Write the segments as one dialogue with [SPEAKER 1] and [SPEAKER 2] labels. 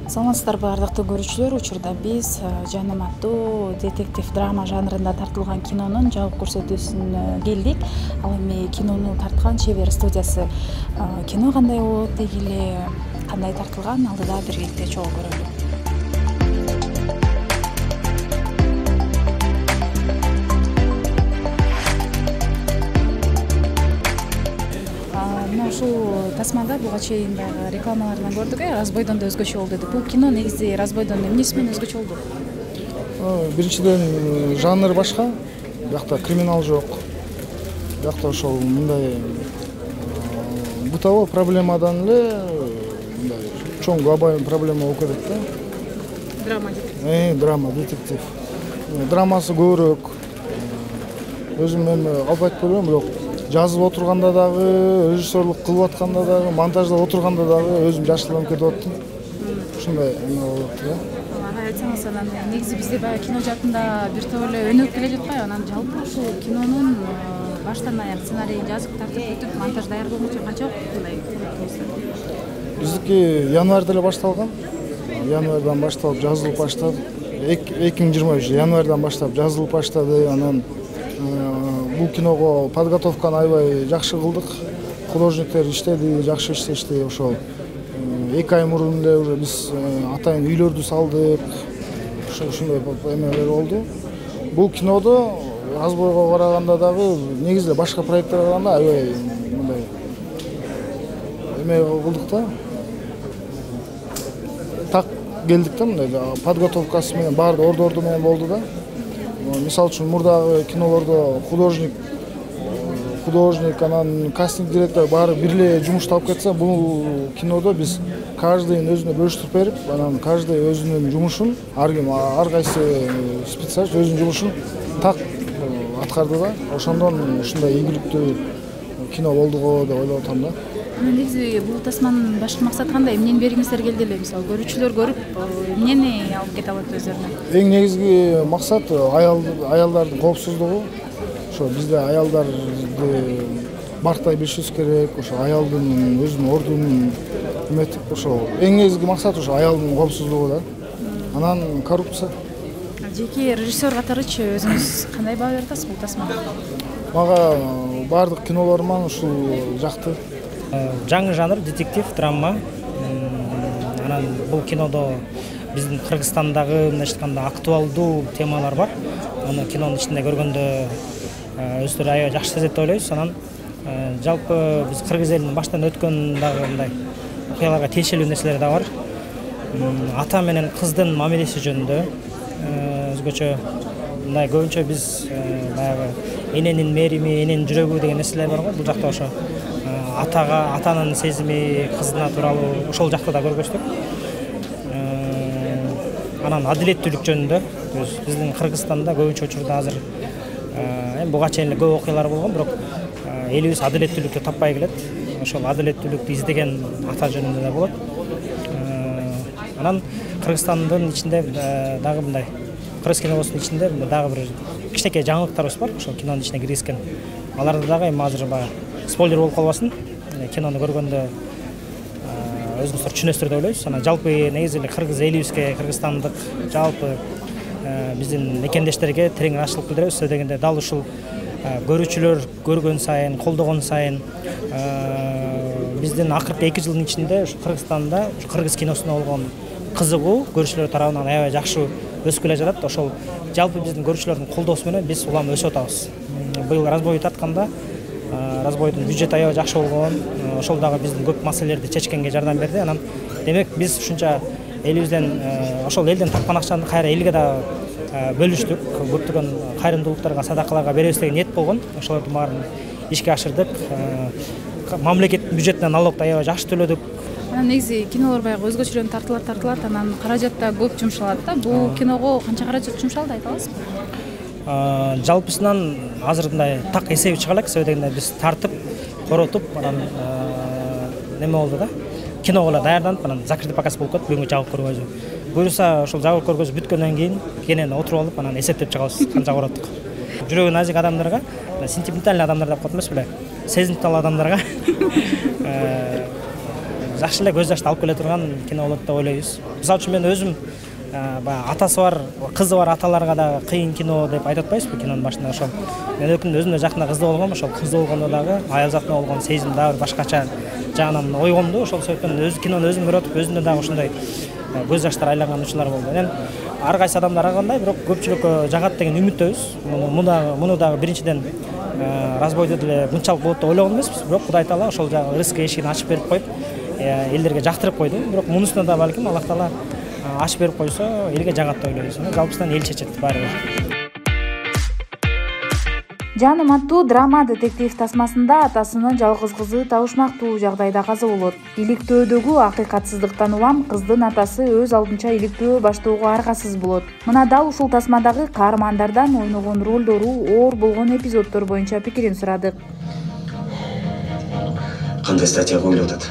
[SPEAKER 1] Саламатсыздарбы ардактуу көрүүчүлөр, учурда биз жаным аттуу детектив драма жанрында тартылган кинонун жабык көрсөтүүсүнө келдик. Ал эми кинону тарткан Чебер студиясы. Кино кандай болот, деги эле кандай тартылган, алдыда биргеликте чогуу көрөлү. Ушул тасмада буга чейин дагы рекламаларынан көрдүк, Разбойдон да өзгөчө болду деп. Бул кино негизи Разбойдон эмнеси менен өзгөчө болду?
[SPEAKER 2] Биринчиден жанр башка, биякта криминал жок. Биякта ошол мындай бытовой проблемадан эле мындай чоң глобалдуу проблема болуп кетет да.
[SPEAKER 1] Драма детектив.
[SPEAKER 2] Драма детектив. Драмасы көбүрөөк. Өзүм эми алып айтып көрбөйм, бирок жазып отурганда дагы, режиссерлук кылып атканда дагы, монтаждап отурганда дагы өзүм жашыланып кетип аттым. Ушундай эме болот да.
[SPEAKER 1] Ага, айтсаңыз, анан негизи бизде баягы кино жакында бир топ эле өнүгүп келе жатпайбы? Анан жалпы ушул кинонун баштан аяк сценарийин жазып, тартып бүтүп, монтаж даярдоогучу канча убакыттай болду?
[SPEAKER 2] Биздики январда эле башталган. Январдан башталып жазылып баштады. 2023 январдан баштап жазылып баштады. Анан бул киного подготовканы аябай жакшы кылдык. Художниктер иштеди, жакшы иштешти. Ошол 2 ай мурун эле уже биз атайын үйлөрдү салдык. Ушундай эмелер болду. Бул кинодо Разбойго караганда дагы негизи башка проекттерге караганда аябай мындай эме кылдык да. Так келдик да, мындай подготовкасы менен баары ордорду менен болду да. Мисал үчүн мурдагы кинолордо художник, анан кастинг директор баары бир эле жумушту алып кетсе, бул кинодо биз каждыйын өзүнө бөлүштүрүп берип, анан каждый өзүнүн жумушун, ар кайсы специалист өзүнүн жумушун так аткарды да. Ошондон ушундай ийгиликтүү кино болду го деп ойлоп атам да.
[SPEAKER 1] Негизи бул тасманын башкы максаты кандай? Эмнени бергиңиздер келди эле? Мисалы, көрүүчүлөр көрүп, эмнени алып кете алат өздөрүнө?
[SPEAKER 2] Эң негизги максат аялдардын коопсуздугу. Ошо бизде аялдарды барктай билишибиз керек. Ошо аялдын өзүнүн ордунун эметип, ошо эң негизги максат ошо аялдын коопсуздугу да. Анан коррупция.
[SPEAKER 1] Жеке режиссер катарычы өзүңүз кандай баа берип атасыз бул тасмага?
[SPEAKER 2] Мага баардык кинолоруман ушул жакты.
[SPEAKER 3] Жаңы жанр детектив драма. Анан бул кинодо биздин Кыргызстандагы мындай айтканда актуалдуу темалар бар. Аны кинонун ичинде көргөндө өздөрү аябай жакшы сезет деп ойлойбуз. Анан жалпы биз кыргыз элинин баштан өткөн дагы мындай окуяларга тиешелүү нерселер да бар. Ата менен кыздын мамилеси жөнүндө өзгөчө мындай көбүнчө биз баягы эненин мээрими, эненин жүрөгү деген нерселер бар го. Бул жакта ошо атанын сезими, кызына тууралуу ошол жакта да көргөздөк. Анан адилеттүүлүк жөнүндө биздин Кыргызстанда көбүнчө учурда азыр эми буга чейин эле көп окуялар болгон, бирок элибиз адилеттүүлүктү таппай келет. Ошол адилеттүүлүктү издеген ата жөнүндө да болот. Анан Кыргызстандын ичинде дагы мындай кыргыз киносунун ичинде дагы бир кичинекей жаңылыктарыбыз бар. Ошол кинонун ичине киргизген. Аларды дагы эми азыр спойлер болуп калбасын. Кинону көргөндө өзүңүздөр түшүнөсүздөр деп ойлойбуз. Анан жалпы негизи эле кыргыз элибизге, кыргызстандык жалпы биздин мекендештерге терең ырчылык билдиребиз. Сөз дегенде дал ушул көрүүчүлөр көргөн сайын, колдогон сайын биздин акыркы 2 жылдын ичинде Кыргызстанда кыргыз киносуна болгон кызыгуу көрүүчүлөр тарабынан аябай жакшы өсүп келе жатат. Ошол жалпы биздин көрүүчүлөрдүн колдоосу менен биз улам өсүп атабыз. Быйыл Разбойду тартканда Разбойдун бюджети аябай жакшы болгон. Ошол дагы биздин көп маселелерди чечкенге жардам берди. Анан демек биз ушунча элибизден ошол элден тапкан акчаны кайра элге да бөлүштүк. Көптөгөн кайрымдуулуктарга, садакаларга беребиз деген ниет болгон. Ошолордун баарын ишке ашырдык. Мамлекеттин бюджетинен налогду аябай жакшы төлөдүк.
[SPEAKER 1] Анан негизи кинолор баягы өзгөчөрөн тартылат, анан каражат да көп жумшалат да. Бул киного канча каражат жумшалды, айта аласызбы?
[SPEAKER 3] Жалпысынан азыр мындай так эсеби чыга элек. Себеби дегенде биз тартып, коротуп, анан неме болду да. Киного эле даярданып, анан закрытый показ болуп кетти, бүгүнкү жабык көргөзүү. Буюрса ошол жабык көргөзүү бүткөндөн кийин кенен отуруп алып, анан эсептеп чыгабыз, канча короттук. Жүрөгү назик адамдарга, сентиментальный адамдар деп коет эмес беле? Сезимтал адамдарга жакшы эле көз жашты алып келе турган кино болот деп ойлойбуз. Мисалы үчүн мен өзүм баягы атасы бар, кызы бар аталарга да кыйын кино деп айтып атпайбызбы кинонун башында. Ошол мен өзүм да жакында кызды болгом, ошол кызды болгондо дагы аял затына болгон сезим дагы бир башкача жагынан ойгомду. Ошол себептен өз кинону өзүм көрүп атып, өзүмдө дагы ушундай көз жаштар айланган учурлар болду. Эми ар кайсы адамдар аргандай, бирок көпчүлүккө жагат деген үмүттөбүз. Муну дагы биринчиден разбойдо деле мынчалык болот деп ойлогон эмеспиз, бирок Кудай Таала ошол жагы рызык эшигин ачып берип коюп, элдерге жактырып койду. Бирок мунусуна да балким Аллах Таала ачып берип койсо, элге жагат деп ойлойбуз. Жалпысынан эл чечет баары бир.
[SPEAKER 1] Жаным аттуу драма детектив тасмасында атасынын жалгыз кызы табышмактуу жагдайда каза болот. Иликтөөдөгү акыйкатсыздыктан улам кыздын атасы өз алдынча иликтөө баштоого аргасыз болот. Мына дал ушул тасмадагы каармандардан ойногон ролдору оор болгон эпизоддор боюнча пикирин сурадык.
[SPEAKER 4] Кандай статья коюлуп атат?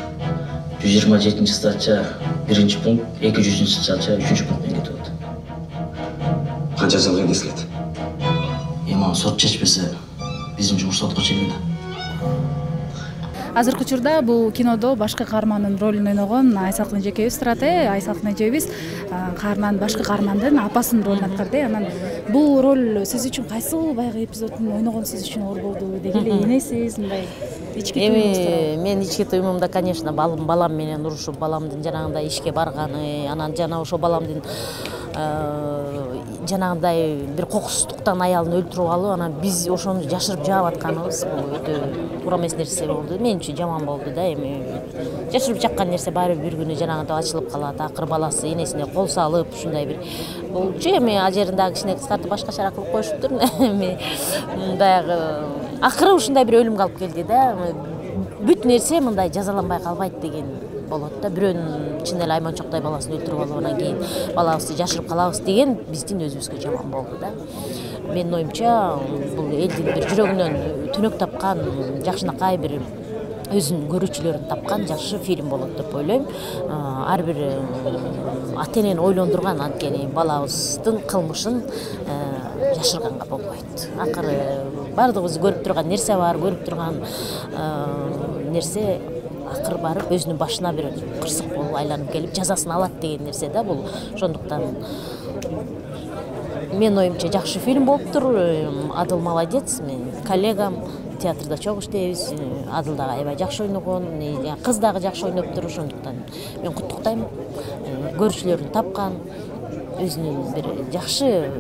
[SPEAKER 4] 127-статья 1-пункт, 200-статья 3-пункт менен кетип атат. Канча жылга кесилет? Эми сот чечпесе, биздин жумуш сотко чыгында.
[SPEAKER 1] Азыркы учурда бул кинодо башкы каармандын ролун ойногон Айсалкын эжекебиз турат. Айсалкын эжебиз башкы каармандын апасынын ролун аткарды. Анан бул роль сиз үчүн кайсыл баягы эпизодун ойногон сиз үчүн оор болду? Деги эле энесиз, мындай ички туюмуңуз?
[SPEAKER 5] Мен ички туюмумда, конечно, балам менен урушуп, баламдын жанагындай ишке барганы, анан жана ошо баламдын жанагындай бир кокусуздуктан аялын өлтүрүп алып, анан биз ошону жашырып жаап атканыбыз бул өтө туура эмес нерсе болду. Мен үчүн жаман болду да. Эми жашырып жаккан нерсе баары бир күнү жанагындай ачылып калат. Акыры баласы энесине кол салып, ушундай бир болчу. Эми ажеринде кичине кыскартып башкачараак кылып коюшуптур. Эми баягы акыры ушундай бир өлүмгө алып келди да. Бүт нерсе мындай жазаланбай калбайт деген болот да. Бирөөнүн чын эле айманчоктой баласын өлтүрүп алып, анан кийин балабызды жашырып калабыз деген биздин өзүбүзгө жаман болду да. Менин оюмча бул элдин бир жүрөгүнөн түнөк тапкан, жакшынакай бир өзүнүн көрүүчүлөрүн тапкан жакшы фильм болот деп ойлойм. Ар бир ата энени ойлондурган, анткени балабыздын кылмышын жашырганга болбойт. Акыры баардыгыбыз көрүп турган нерсе бар, көрүп турган нерсе акыры барып өзүнүн башына бир кырсык болуп айланып келип жазасын алат деген нерсе да бул. Ошондуктан менин оюмча жакшы фильм болуптур. Адыл молодец, мен коллегам театрда чогуу иштейбиз. Адыл дагы аябай жакшы ойногон, кыз дагы жакшы ойноптур. Ошондуктан мен куттуктайм. Көрүүчүлөрүн тапкан, өзүнүн бир жакшы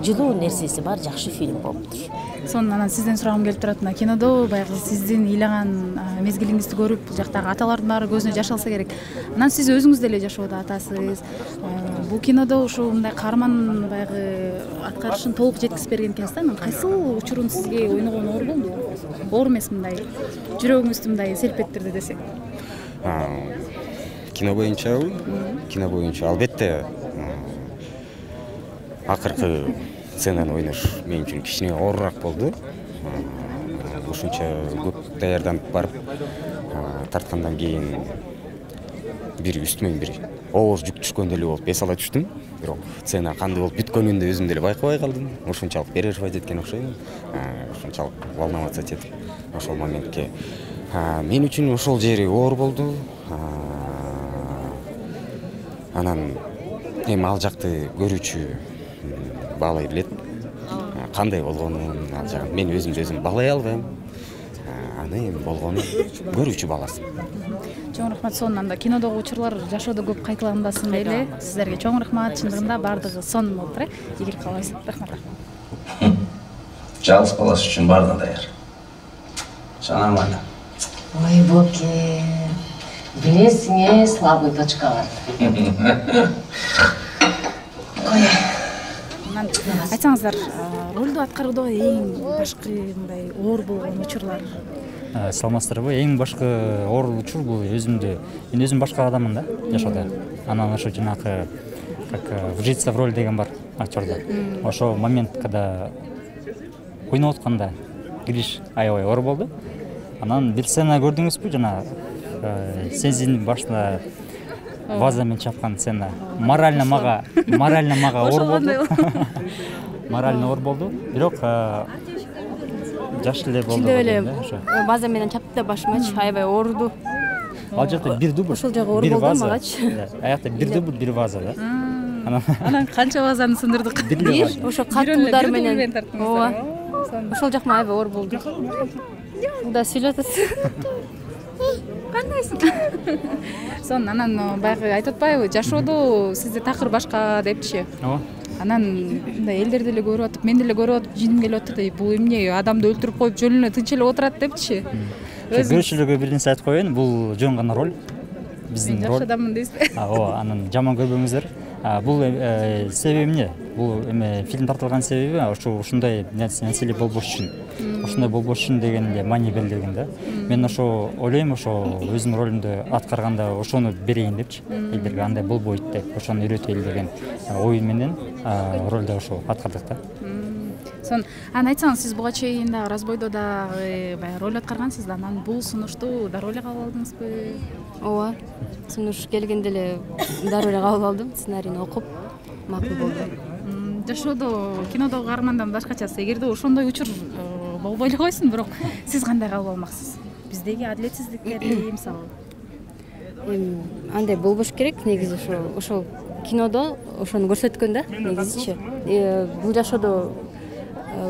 [SPEAKER 5] жылуу нерсеси бар жакшы фильм болуптур.
[SPEAKER 1] Сонун анан сизден сурагым келип турат. Мына кинодо баягы сиздин ыйлаган мезгилиңизди көрүп, бул жактагы аталардын баары көзүнө жаш алса керек. Анан сиз өзүңүз деле жашоодо атасыз. Бул кинодо ушул мындай каарман баягы аткарышын толук жеткирип берген экенсиз да. Анан кайсыл учурун сизге ойногон оор болду? Оор эмес, мындай жүрөгүңүздү мындай серпеттирди десек.
[SPEAKER 6] Кино боюнча албетте акыркы сценаны ойнош мен үчүн кичине оорураак болду. Ушунча көп даярданып барып тарткандан кийин бир үстүмө бир оор жүк түшкөндөй эле болуп эс ала түштүм. Бирок сцена кандай болуп бүткөнүн да өзүм деле байкабай калдым. Ушунчалык переживать эткен окшойм. Ушунчалык волноваться этип ошол моментке. Мен үчүн ошол жери оор болду. Анан эми ал жакты көрүүчү баалай билет. Кандай болгонун ал жагын мен өзүм баалай албайм. Аны эми болгону көрүүчү баласы.
[SPEAKER 1] Чоң рахмат. Сонун анда кинодогу учурлар жашоодо көп кайталанбасын дейли. Сиздерге чоң рахмат. Чындыгында баардыгы сонун болуптур. Ийгилик каалайбыз. Рахмат.
[SPEAKER 4] Жалгыз баласы үчүн баардыгы даяр. Жанам ана.
[SPEAKER 7] Ой, Боке, билесиң, слабый дочка бар.
[SPEAKER 1] Айтсаңыздар, ролду аткарууда эң башкы мындай оор болгон учурлар?
[SPEAKER 8] Саламатсыздарбы? Эң башкы оор учур бул мен өзүм башка адаммын да жашоодо. Анан ошо жанакы как вжиться в роль деген бар актерда. Ошо момент, когда ойноп атканда кириш аябай оор болду. Анан бир сцена көрдүңүзбү, жана сенин башында вазамен чапкан сцена. Морально мага оор болду. Морально оор болду. Бирок жаш эле болду.
[SPEAKER 9] Чындап эле ваза менен чапты да башыма аябай ооруду.
[SPEAKER 8] Ал жакта бир дубль.
[SPEAKER 5] Ошол жагы оор болду магачы.
[SPEAKER 8] Аякта бир дубль, бир ваза да.
[SPEAKER 1] Анан канча вазаны сындырдык?
[SPEAKER 5] Бир ошо каттуулар менен. Ооба. Ошол жак мага аябай оор болду. Да, сүйлөп атасың.
[SPEAKER 1] Кандайсың? Сон анан баягы айтып атпайбы, жашоодо сизде такыр башка депчи.
[SPEAKER 8] Ооба.
[SPEAKER 1] Анан мындай элдерди эле көрүп атып, мен деле көрүп атып, жиним келип атты да, бул эмне адамды өлтүрүп коюп жөн эле тынч эле отурат депчи.
[SPEAKER 8] Көрүүчүлөргө бир нерсе айтып коеюн, бул жөн гана роль. Биздин роль.
[SPEAKER 1] Жакшы адаммын дейсизби?
[SPEAKER 8] Ооба, анан жаман көрбөңүздөр. Бул себеби эмне? Бул эме фильм тартылган себеби ушундай нерселер болбош үчүн. Ушундай болбош үчүн деген эле маани белгилеген да. Мен ошо ойлойм, ошо өзүмдүн ролумду аткарганда ошону берейин депчи. Элдерге андай болбойт деп, ошону үйрөтөйүн деген ой менен ролду ошо аткардык да.
[SPEAKER 1] Сон, айтсаңыз, сиз буга чейин да разбойдо да баягы роль аткаргансыз да, анан бул сунушту дароо эле кабыл алдыңызбы?
[SPEAKER 9] Ооба. Сунуш келгенде эле дароо эле кабыл алдым, сценарийни окуп, макул болду.
[SPEAKER 1] Жашоодо, кинодогу каармандан башкачасы, эгерде ошондой учур болбой эле койсун, бирок сиз кандай кабыл алмаксыз? Биздеги адилетсиздиктерди мисалы.
[SPEAKER 9] Андай болбош керек, негизи ошол кинодо ошону көрсөткөн да, негизичи. Бул жашоодо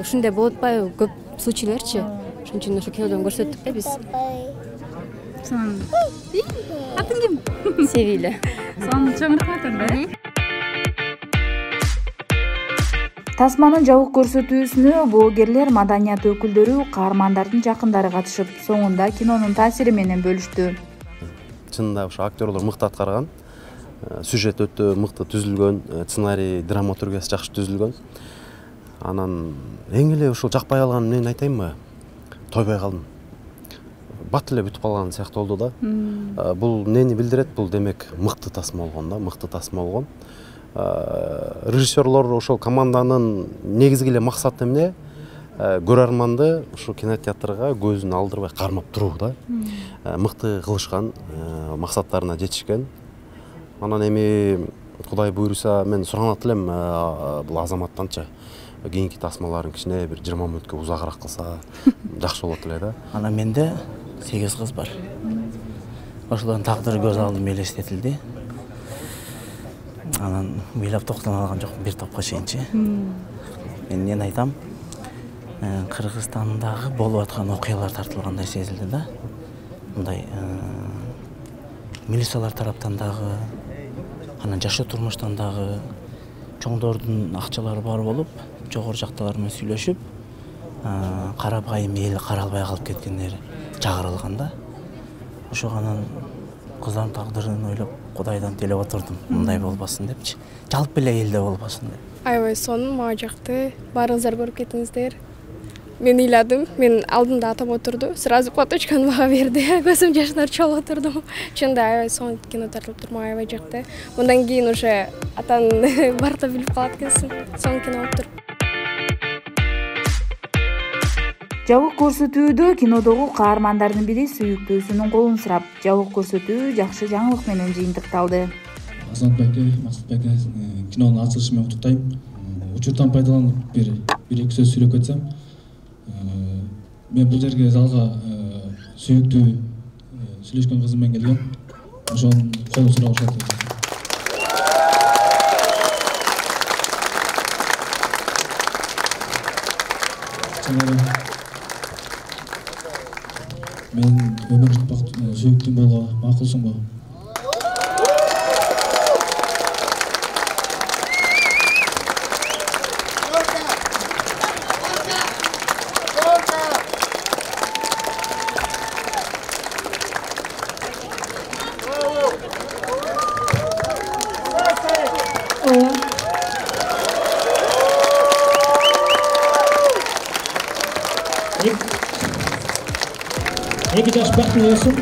[SPEAKER 9] ушундай болуп атпайбы, көп случайларчы. Ошон үчүн ошо кинодон көрсөттүк да биз.
[SPEAKER 1] Сон, атың ким?
[SPEAKER 9] Севиле.
[SPEAKER 1] Сон, чоң рахмат анда.
[SPEAKER 10] Тасманын жабык көрсөтүүсүнө блогерлер, маданият өкүлдөрү, каармандардын жакындары катышып, соңунда кинонун таасири менен бөлүштү.
[SPEAKER 11] Чынында ошо актерлор мыкты аткарган, сюжет өтө мыкты түзүлгөн, сценарий, драматургиясы жакшы түзүлгөн. Анан эң эле ушул жакпай калган мен айтайынбы? Тойбой калдым. Бат эле бүтүп калган сыяктуу болду да. Бул эмнени билдирет? Бул демек мыкты тасма болгон да, мыкты тасма болгон. Режиссерлор ошол команданын негизги эле максаты эмне? Көрөрманды ушу кинотеатрга көзүн алдырбай кармап туруу да. Мыкты кылышкан, максаттарына жетишкен. Анан эми Кудай буйруса мен суранат элем бул азаматтанчы кийинки тасмаларын кичине бир 20 мүнөткө узагыраак кылса жакшы болот эле да.
[SPEAKER 12] Анан менде 8 кыз бар. Ошолордун тагдыры көз алдыма элестетилди. Анан ыйлап токтоно алган жокмун бир топко чейинчи. Мен эмнени айтам? Кыргызстандагы болуп аткан окуялар тартылгандай сезилди да. Мындай милициялар тараптан дагы, анан жашоо турмуштан дагы чоңдордун акчалары бар болуп, жогору жакталар менен сүйлөшүп, карабайым эл каралбай калып кеткендери чагырылган да. Ошого анан кыздардын тагдырын ойлоп, Кудайдан телеп отурдум, мындай болбосун депчи. Жалпы эле элде болбосун деп.
[SPEAKER 13] Аябай сонун, мага жакты. Баарыңыздар көрүп кетиңиздер. Мен ыйладым, мен алдымда атам отурду. Сразу платочканы мага берди. Көзүм жаштар чолуп отурдум. Чында аябай сонун кино тартылып тур, мага аябай жакты. Мындан кийин уже атан барта билип калат экенсиң. Сонун кино болуп тур.
[SPEAKER 10] Жабык көрсөтүүдө кинодогу каармандардын бири сүйүктүүсүнүн колун сурап, жабык көрсөтүү жакшы жаңылык менен жыйынтыкталды.
[SPEAKER 14] Азамат байке, Максут байке, кинонун ачылышы менен куттуктайм. Учуртан пайдаланып бир-эки сөз сүйлөп кетсем, мен бул жерге залга сүйүктүү сүйлөшкөн кызым менен келгем. Ошонун колун сурап ошентип. Мен өмүр кытпак сүйүктүүм болууга макулсуңбу? Эки жаш бактылуу болсун.